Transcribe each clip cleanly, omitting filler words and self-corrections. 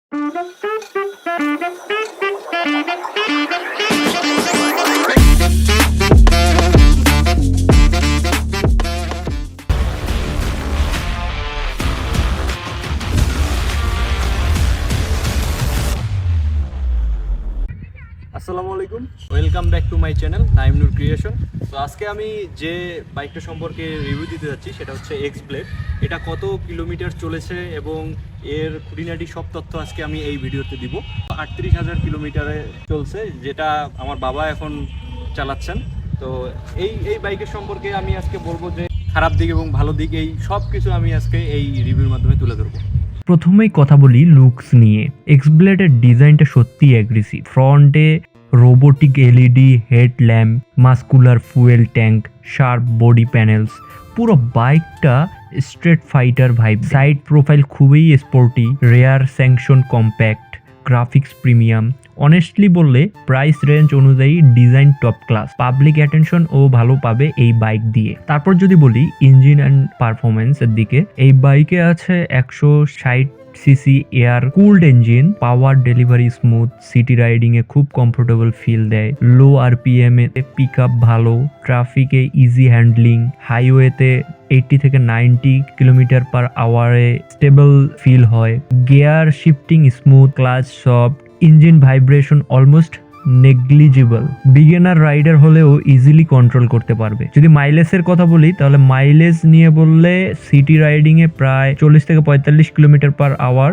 আসসালামু আলাইকুম, welcome back to my channel Naim Noor creation. তো আজকে আমি যে বাইকটা সম্পর্কে রিভিউ দিতে যাচ্ছি সেটা হচ্ছে এক্স ব্লেড। এটা কত কিলোমিটার চলেছে এবং এর খুঁটিনাটি সব তথ্য আজকে আমি এই ভিডিওতে দিব। 38,000 কিলোমিটারে চলছে, যেটা আমার বাবা এখন চালাচ্ছেন। তো এই বাইকের সম্পর্কে আমি আজকে বলবো যে খারাপ দিক এবং ভালো দিক এই সব কিছু আমি আজকে এই রিভিউর মাধ্যমে তুলে ধরবো। প্রথমেই কথা বলি লুকস নিয়ে। এক্স ব্লেডের ডিজাইনটা সত্যিই অ্যাগ্রেসিভ। ফ্রন্টে robotic LED headlamp, muscular fuel tank, sharp body panels, পুরো বাইকটা straight fighter vibe. Side profile খুবই sporty, rear section compact, graphics premium. Honestly বললে প্রাইস রেঞ্জ অনুযায়ী design top class. Public attention ও ভালো পাবে এই বাইক দিয়ে। তারপর যদি বলি ইঞ্জিন অ্যান্ড পারফরমেন্সের দিকে, এই বাইকে আছে 160 CC air cooled engine. Power delivery smooth, city riding এ খুব কমফোর্টেবল ফিল দেয়। লো আরপিএম এ পিক আপ ভালো, ট্রাফিকে ইজি হ্যান্ডলিং, হাইওয়েতে 80 থেকে 90 kilometre per hour stable feel হয়। Gear shifting smooth, clutch soft, engine vibration almost negligible. Beginner rider হলেও ইজিলি কন্ট্রোল করতে পারবে। যদি মাইলেজের কথা বলি তাহলে মাইলেজ নিয়ে বললে সিটি রাইডিং এ প্রায় 40 থেকে 45 কিলোমিটার পার আওয়ার,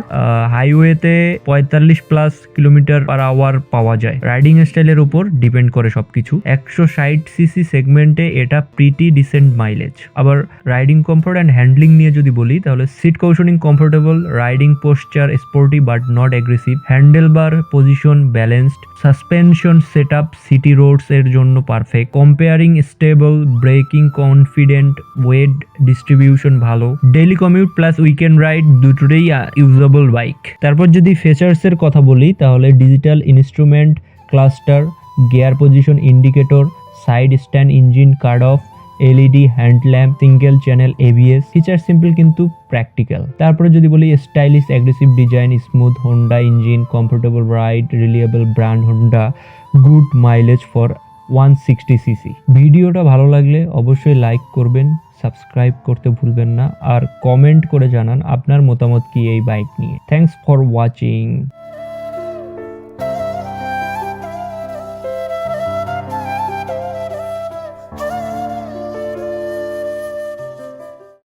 হাইওয়েতে 45 প্লাস কিলোমিটার পার আওয়ার পাওয়া যায়। রাইডিং স্টাইলের উপর ডিপেন্ড করে সবকিছু। 160 সিসি সেগমেন্টে এটা প্রিটি ডিসেন্ট মাইলেজ। আবার রাইডিং কমফোর্ট অ্যান্ড হ্যান্ডলিং নিয়ে যদি বলি তাহলে seat cushioning comfortable, riding posture sporty but not aggressive, handle bar position balanced, suspension setup city roads এর জন্য perfect, comparing stable, braking confident, weight distribution ভালো, daily commute plus weekend ride দুটোই usable bike. তারপর যদি features এর কথা বলি তাহলে digital instrument cluster, gear position indicator, side stand engine cut off, LED হ্যান্ডল্যাম্প, single channel ABS. Feature simple কিন্তু practical. তারপরে যদি বলি stylish aggressive design, smooth Honda engine, comfortable ride, reliable brand Honda, good mileage for 160 CC. ভিডিওটা ভালো লাগলে অবশ্যই like করবেন, subscribe করতে ভুলবেন না, আর কমেন্ট করে জানান আপনার মতামত কি এই বাইক নিয়ে। Thanks for watching.